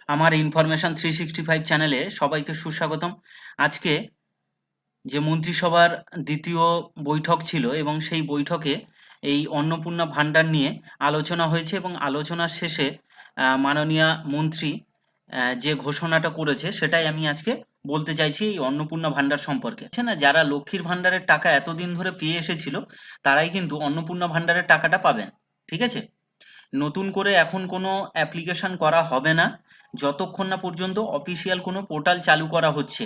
আমার ইনফরমেশন 365 চ্যানেলে সবাইকে সুস্বাগতম। আজকে যে মন্ত্রিসভার দ্বিতীয় বৈঠক ছিল এবং সেই বৈঠকে এই অন্নপূর্ণা ভান্ডার নিয়ে আলোচনা হয়েছে এবং আলোচনার শেষে মাননীয় মন্ত্রী যে ঘোষণাটা করেছে সেটাই আমি আজকে বলতে চাইছি এই অন্নপূর্ণা ভান্ডার সম্পর্কে। আছে না, যারা লক্ষ্মীর ভান্ডারের টাকা এতদিন ধরে পেয়ে এসেছিল তারাই কিন্তু অন্নপূর্ণা ভান্ডারের টাকাটা পাবেন। ঠিক আছে? নতুন করে এখন কোনো অ্যাপ্লিকেশন করা হবে না যতক্ষণ না পর্যন্ত অফিসিয়াল কোনো পোর্টাল চালু করা হচ্ছে।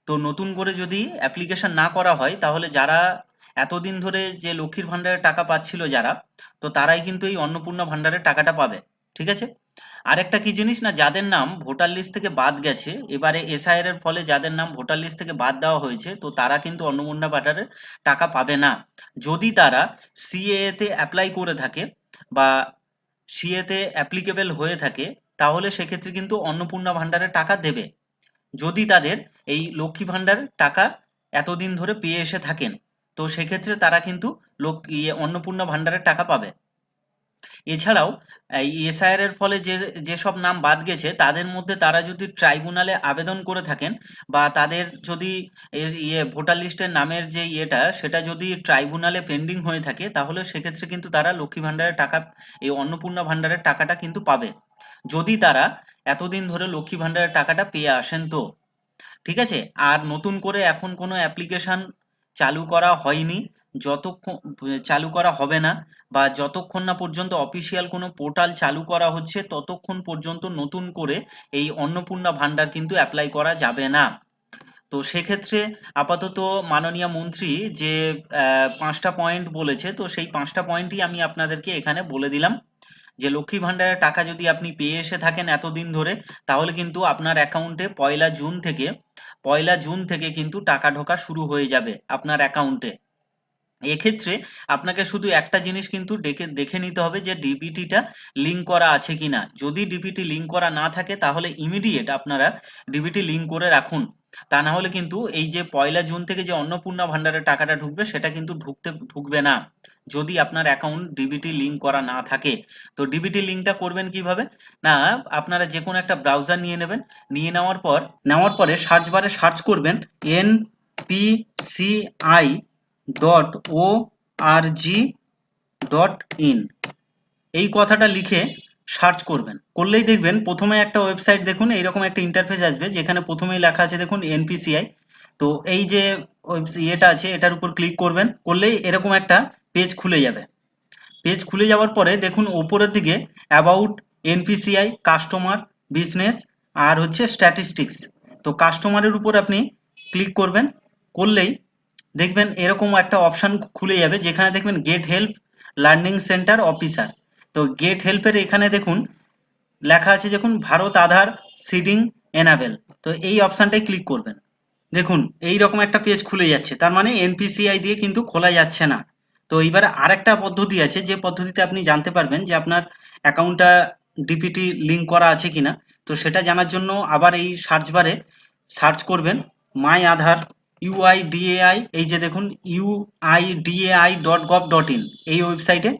তো নতুন করে যদি অ্যাপ্লিকেশন না করা হয় তাহলে যারা এতদিন ধরে যে লক্ষ্মীর ভান্ডারের টাকা পাচ্ছিল যারা, তো তারাই কিন্তু এই অন্নপূর্ণা ভান্ডারের টাকাটা পাবে। ঠিক আছে? আরেকটা কি জিনিস না, যাদের নাম ভোটার লিস্ট থেকে বাদ গেছে এবারে এসআইআর এর ফলে, যাদের নাম ভোটার লিস্ট থেকে বাদ দেওয়া হয়েছে, তো তারা কিন্তু অন্নপূর্ণা ভান্ডারের টাকা পাবে না যদি তারা সিএএ তে অ্যাপ্লাই করে থাকে বা সিএতে অ্যাপ্লিকেবল হয়ে থাকে। তাহলে সেক্ষেত্রে কিন্তু অন্নপূর্ণা ভান্ডারের টাকা দেবে যদি তাদের এই লক্ষ্মী ভান্ডার টাকা এতদিন ধরে পেয়ে এসে থাকেন। তো সেক্ষেত্রে তারা কিন্তু অন্নপূর্ণা ভান্ডারের টাকা পাবে। এছাড়াও এই এসআইআর এর ফলে যেসব নাম বাদ গেছে তাদের মধ্যে তারা যদি ট্রাইব্যুনালে আবেদন করে থাকেন বা তাদের যদি ভোটার লিস্টের নামের যে সেটা যদি ট্রাইব্যুনালে পেন্ডিং হয়ে থাকে তাহলে সেক্ষেত্রে কিন্তু তারা লক্ষ্মী ভান্ডারের টাকা, এই অন্নপূর্ণা ভান্ডারের টাকাটা কিন্তু পাবে যদি তারা এতদিন ধরে লক্ষ্মী ভান্ডারের টাকাটা পেয়ে আসেন। তো ঠিক আছে? আর নতুন করে এখন কোনো অ্যাপ্লিকেশন চালু করা হয়নি, যতক্ষণ চালু করা হবে না বা যতক্ষণ না পর্যন্ত অফিসিয়াল কোনো পোর্টাল চালু করা হচ্ছে ততক্ষণ পর্যন্ত নতুন করে এই অন্নপূর্ণা ভান্ডার কিন্তু অ্যাপ্লাই করা যাবে না। তো সেক্ষেত্রে আপাতত মাননীয় মন্ত্রী যে 5টা পয়েন্ট বলেছে, তো সেই 5টা পয়েন্টই আমি আপনাদেরকে এখানে বলে দিলাম। যে লক্ষ্মী ভান্ডারের টাকা যদি আপনি পেয়ে এসে থাকেন এতদিন ধরে, তাহলে কিন্তু আপনার অ্যাকাউন্টে পয়লা জুন থেকে কিন্তু টাকা ঢোকা শুরু হয়ে যাবে আপনার অ্যাকাউন্টে। এক্ষেত্রে আপনাকে শুধু একটা জিনিস কিন্তু দেখে নিতে হবে যে ডিবিটিটা লিঙ্ক করা আছে কিনা। যদি ডিবিটি লিঙ্ক করা না থাকে তাহলে ইমিডিয়েট আপনারা ডিবিটি লিঙ্ক করে রাখুন। তা না হলে কিন্তু এই যে 1লা জুন থেকে যে অন্নপূর্ণা ভান্ডারের টাকাটা ঢুকবে সেটা কিন্তু ঢুকবে না যদি আপনার অ্যাকাউন্ট ডিবিটি লিঙ্ক করা না থাকে। তো ডিবিটি লিঙ্কটা করবেন কিভাবে না, আপনারা যে কোনো একটা ব্রাউজার নিয়ে নেবেন, নিয়ে নেওয়ার পরে সার্চ বারে সার্চ করবেন npci.org.in, এই কথাটা লিখে সার্চ করবেন। করলেই দেখবেন প্রথমে একটা ওয়েবসাইট, দেখুন এইরকম একটা ইন্টারফেস আসবে যেখানে প্রথমেই লেখা আছে দেখুন এনপিসিআই। তো এই যে আছে এটার উপর ক্লিক করবেন, করলেই এরকম একটা পেজ খুলে যাবে। পেজ খুলে যাওয়ার পরে দেখুন ওপরের দিকে অ্যাবাউট এনপিসিআই, কাস্টমার, বিজনেস আর হচ্ছে স্ট্যাটিস্টিক্স। তো কাস্টমারের উপর আপনি ক্লিক করবেন, করলেই দেখবেন এরকম একটা অপশান খুলে যাবে যেখানে দেখবেন get help learning centre officer. তো গেট হেল্পের এখানে দেখুন লেখা আছে দেখুন ভারত আধার সিডিং এনাবেল। তো এই অপশানটাই ক্লিক করবেন। দেখুন এই রকম একটা পেজ খুলে যাচ্ছে, তার মানে এনপিসিআই দিয়ে কিন্তু খোলা যাচ্ছে না। তো এইবারে আরেকটা পদ্ধতি আছে যে পদ্ধতিতে আপনি জানতে পারবেন যে আপনার অ্যাকাউন্টটা ডিপিটি লিঙ্ক করা আছে কিনা। তো সেটা জানার জন্য আবার এই সার্চ বারে সার্চ করবেন মাই আধার ইউআইডিএআই, এই যে দেখুন uidai.gov.in, এই ওয়েবসাইটে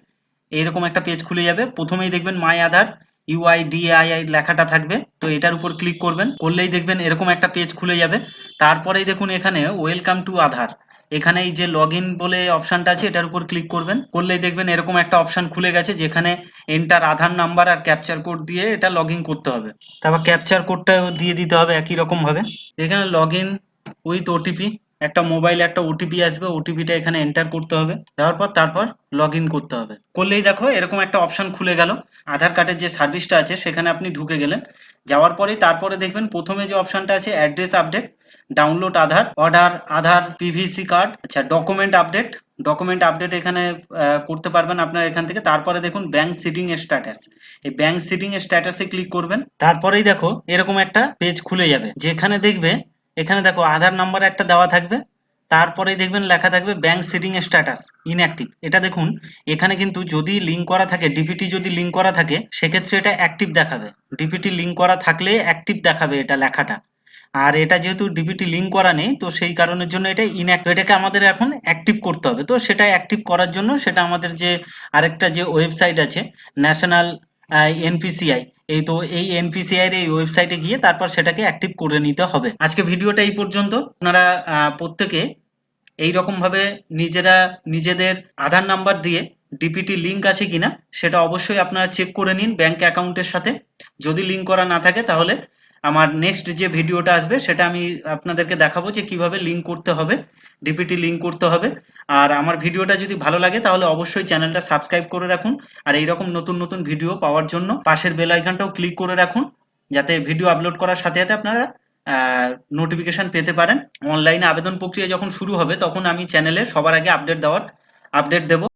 এইরকম একটা পেজ খুলে যাবে। প্রথমেই দেখবেন মাই আধার ইউআইডিএআই লেখাটা থাকবে, তো এটার উপর ক্লিক করবেন, করলেই দেখবেন এরকম একটা পেজ খুলে যাবে। তারপরেই দেখুন এখানে ওয়েলকাম টু আধার, এখানে এই যে লগ ইন বলে অপশানটা আছে এটার উপর ক্লিক করবেন, করলেই দেখবেন এরকম একটা অপশান খুলে গেছে যেখানে এন্টার আধার নাম্বার আর ক্যাপচার কোড দিয়ে এটা লগ ইন করতে হবে। তারপর ক্যাপচার কোডটাও দিয়ে দিতে হবে একই রকম ভাবে। এখানে লগ ইন উইথ ওটিপি, একটা মোবাইলে একটা ওটিপি আসবে, ওটিপিটা এখানে এন্টার করতে হবে, দেওয়ার পর তারপর লগ ইন করতে হবে। করলেই দেখো এরকম একটা অপশান খুলে গেল। আধার কার্ডের যে সার্ভিসটা আছে সেখানে আপনি ঢুকে গেলেন। যাওয়ার পরেই তারপরে দেখবেন প্রথমে যে অপশানটা আছে অ্যাড্রেস আপডেট, ডাউনলোড আধার, অর্ডার আধার পিভিসি কার্ড, আচ্ছা ডকুমেন্ট আপডেট এখানে করতে পারবেন আপনার এখান থেকে। তারপরে দেখুন ব্যাংক সিডিং স্ট্যাটাস, এই ব্যাংক সিডিং স্ট্যাটাসে ক্লিক করবেন। তারপরেই দেখো এরকম একটা পেজ খুলে যাবে যেখানে দেখবে এখানে দেখো আধার নাম্বার একটা দেওয়া থাকবে, তারপরেই দেখবেন লেখা থাকবে ব্যাংক সিডিং স্ট্যাটাস ইনঅ্যাক্টিভ। এটা দেখুন এখানে কিন্তু যদি লিঙ্ক করা থাকে, ডিপিটি যদি লিঙ্ক করা থাকে সেক্ষেত্রে এটা অ্যাক্টিভ দেখাবে, ডিপিটি লিঙ্ক করা থাকলে অ্যাক্টিভ দেখাবে এটা লেখাটা। আর এটা যেহেতু ডিপিটি লিঙ্ক করা নেই তো সেই কারণের জন্য এটা ইনঅ্যাক্টিভ, এটাকে আমাদের এখন অ্যাক্টিভ করতে হবে। তো সেটা অ্যাক্টিভ করার জন্য সেটা আমাদের যে আরেকটা যে ওয়েবসাইট আছে ন্যাশনাল এনপিসিআই, এই তো এই এনপিসিআই এর এই ওয়েবসাইটে গিয়ে তারপর সেটাকে অ্যাক্টিভ করে নিতে হবে। আজকে ভিডিওটা এই পর্যন্ত। আপনারা প্রত্যেকে এই রকম ভাবে নিজেরা নিজেদের আধার নাম্বার দিয়ে ডিপিটি লিঙ্ক আছে কিনা সেটা অবশ্যই আপনারা চেক করে নিন ব্যাংক অ্যাকাউন্টের সাথে। যদি লিঙ্ক করা না থাকে তাহলে আমার নেক্সট যে ভিডিওটা আসবে সেটা আমি আপনাদেরকে দেখাবো যে কিভাবে লিঙ্ক করতে হবে, ডিপিটি লিঙ্ক করতে হবে। আর আমার ভিডিওটা যদি ভালো লাগে তাহলে অবশ্যই চ্যানেলটা সাবস্ক্রাইব করে রাখুন। আর এইরকম নতুন নতুন ভিডিও পাওয়ার জন্য পাশের বেল আইকনটাও ক্লিক করে রাখুন, যাতে ভিডিও আপলোড করার সাথে সাথে আপনারা নোটিফিকেশন পেতে পারেন। অনলাইনে আবেদন প্রক্রিয়া যখন শুরু হবে তখন আমি চ্যানেলে সবার আগে আপডেট দেব।